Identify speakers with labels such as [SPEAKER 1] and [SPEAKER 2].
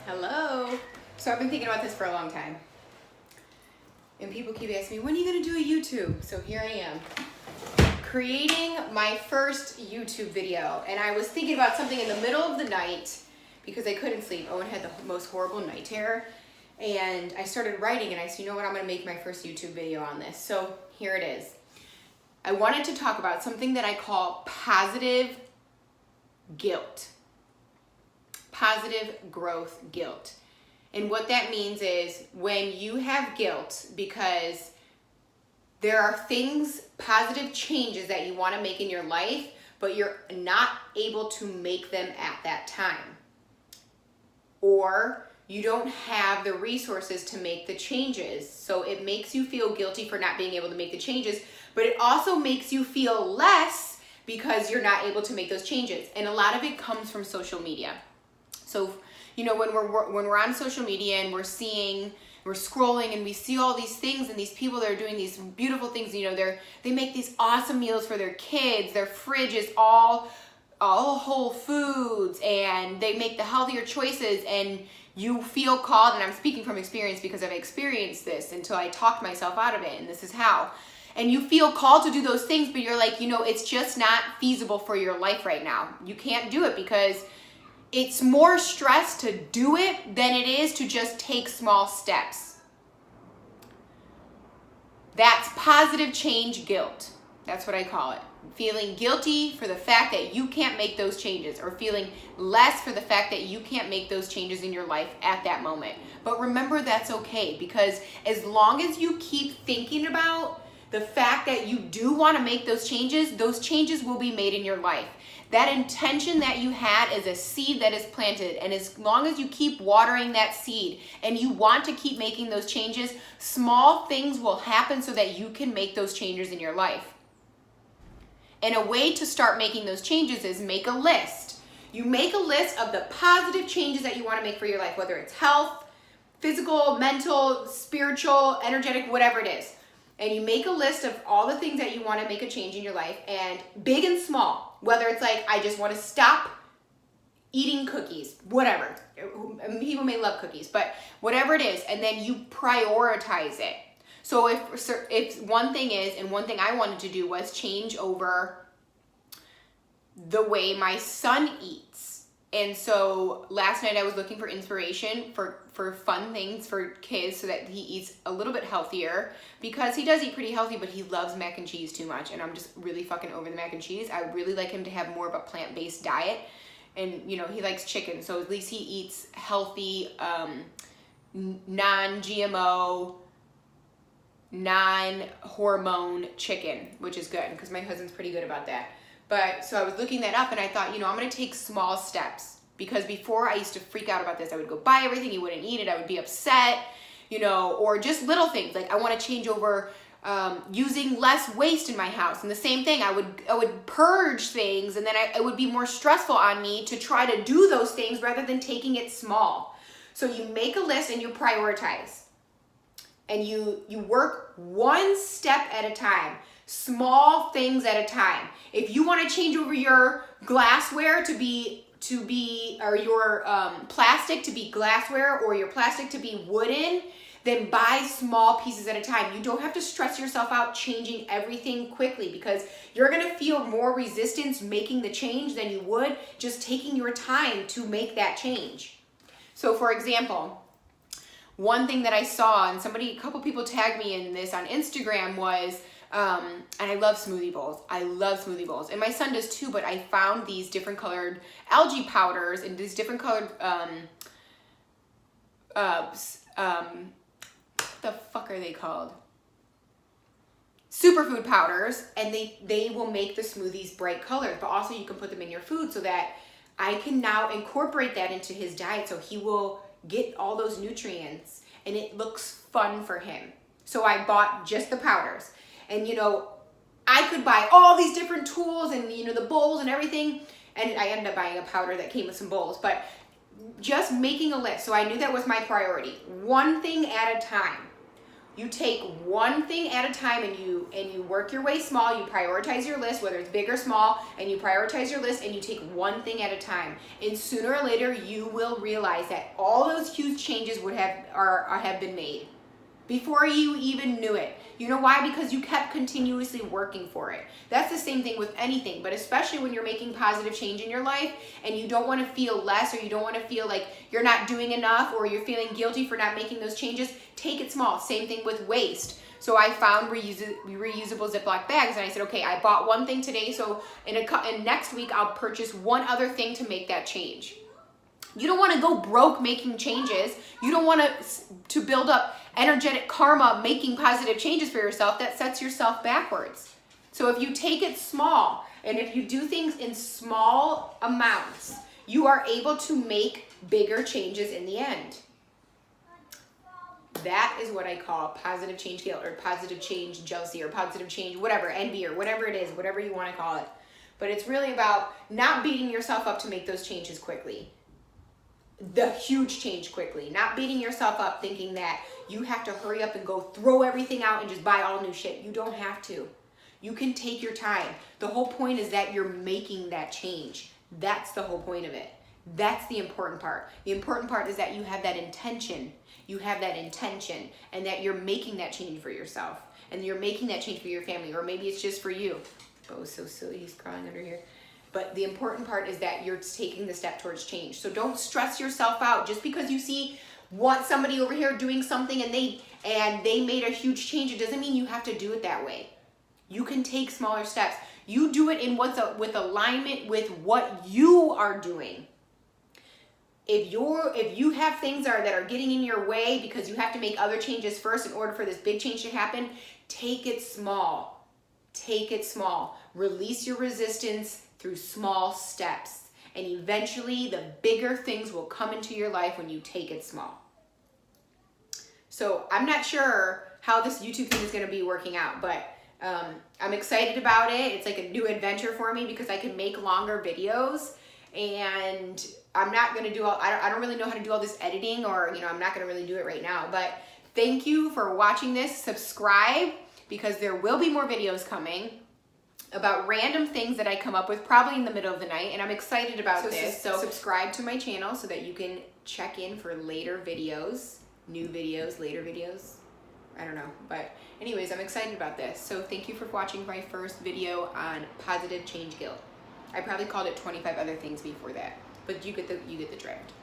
[SPEAKER 1] Hello. So I've been thinking about this for a long time. And people keep asking me, when are you going to do a YouTube? So here I am, creating my first YouTube video. And I was thinking about something in the middle of the night because I couldn't sleep. Owen had the most horrible night terror. And I started writing and I said, you know what, I'm going to make my first YouTube video on this. So here it is. I wanted to talk about something that I call positive guilt. Positive growth guilt. And what that means is when you have guilt because there are things, positive changes that you want to make in your life, but you're not able to make them at that time. Or you don't have the resources to make the changes. So it makes you feel guilty for not being able to make the changes, but it also makes you feel less because you're not able to make those changes. And a lot of it comes from social media. So, you know, when we're on social media and we're scrolling and we see all these things and these people that are doing these beautiful things, you know, they make these awesome meals for their kids. Their fridge is all whole foods and they make the healthier choices, and you feel called, and I'm speaking from experience because I've experienced this until I talked myself out of it, and this is how. And you feel called to do those things, but you're like, you know, it's just not feasible for your life right now. You can't do it because it's more stress to do it than it is to just take small steps. That's positive change guilt. That's what I call it. Feeling guilty for the fact that you can't make those changes, or feeling less for the fact that you can't make those changes in your life at that moment. But remember, that's okay, because as long as you keep thinking about the fact that you do want to make those changes will be made in your life. That intention that you had is a seed that is planted, and as long as you keep watering that seed and you want to keep making those changes, small things will happen so that you can make those changes in your life. And a way to start making those changes is make a list. You make a list of the positive changes that you want to make for your life, whether it's health, physical, mental, spiritual, energetic, whatever it is. And you make a list of all the things that you want to make a change in your life, and big and small. Whether it's like, I just want to stop eating cookies, whatever. People may love cookies, but whatever it is, and then you prioritize it. So if one thing is, and one thing I wanted to do was change over the way my son eats. And so last night I was looking for inspiration for fun things for kids so that he eats a little bit healthier, because he does eat pretty healthy, but he loves mac and cheese too much. And I'm just really fucking over the mac and cheese. I would really like him to have more of a plant-based diet. And, you know, he likes chicken, so at least he eats healthy, non-GMO, non-hormone chicken, which is good because my husband's pretty good about that. But so I was looking that up and I thought, you know, I'm going to take small steps, because before I used to freak out about this. I would go buy everything, he wouldn't eat it, I would be upset, you know, or just little things like I want to change over using less waste in my house. And the same thing, I would purge things, and then it would be more stressful on me to try to do those things rather than taking it small. So you make a list and you prioritize. And you work one step at a time, small things at a time. If you want to change over your glassware to be or your plastic to be glassware, or your plastic to be wooden, then buy small pieces at a time. You don't have to stress yourself out changing everything quickly, because you're going to feel more resistance making the change than you would just taking your time to make that change. So for example, one thing that I saw, and a couple people tagged me in this on Instagram, was, and I love smoothie bowls. I love smoothie bowls. And my son does too, but I found these different colored algae powders and these different colored, what the fuck are they called? Superfood powders, and they will make the smoothies bright colors, but also you can put them in your food so that I can now incorporate that into his diet so he will get all those nutrients and it looks fun for him. So I bought just the powders, and you know, I could buy all these different tools and, you know, the bowls and everything, and I ended up buying a powder that came with some bowls, but just making a list. So I knew that was my priority. One thing at a time. You take one thing at a time and you work your way small. You prioritize your list, whether it's big or small, and you prioritize your list and you take one thing at a time. And sooner or later, you will realize that all those huge changes have been made before you even knew it. You know why? Because you kept continuously working for it. That's the same thing with anything, but especially when you're making positive change in your life and you don't want to feel less, or you don't want to feel like you're not doing enough, or you're feeling guilty for not making those changes. Take it small. Same thing with waste. So I found reusable Ziploc bags, and I said, okay, I bought one thing today, so in next week I'll purchase one other thing to make that change. You don't want to go broke making changes. You don't want to build up energetic karma making positive changes for yourself. That sets yourself backwards. So if you take it small, and if you do things in small amounts, you are able to make bigger changes in the end. That is what I call positive change guilt, or positive change jealousy, or positive change whatever, envy, or whatever it is, whatever you want to call it. But it's really about not beating yourself up to make those changes quickly. The huge change quickly. Not beating yourself up thinking that you have to hurry up and go throw everything out and just buy all new shit. You don't have to. You can take your time. The whole point is that you're making that change. That's the whole point of it. That's the important part. The important part is that you have that intention. You have that intention, and that you're making that change for yourself, and you're making that change for your family, or maybe it's just for you. Oh, so silly, he's crawling under here. But the important part is that you're taking the step towards change. So don't stress yourself out just because you see somebody over here doing something and they made a huge change. It doesn't mean you have to do it that way. You can take smaller steps. You do it in with alignment with what you are doing. If you have things that are getting in your way because you have to make other changes first in order for this big change to happen, take it small. Take it small. Release your resistance through small steps. And eventually the bigger things will come into your life when you take it small. So I'm not sure how this YouTube thing is going to be working out, but I'm excited about it. It's like a new adventure for me because I can make longer videos, and I'm not going to do I don't really know how to do all this editing, or I'm not going to really do it right now. But thank you for watching this. Subscribe, because there will be more videos coming about random things that I come up with probably in the middle of the night, and I'm excited about this. So subscribe to my channel so that you can check in for later videos, new videos, later videos. I don't know, but anyways, I'm excited about this. So thank you for watching my first video on positive change guilt. I probably called it 25 other things before that, but you get the drift.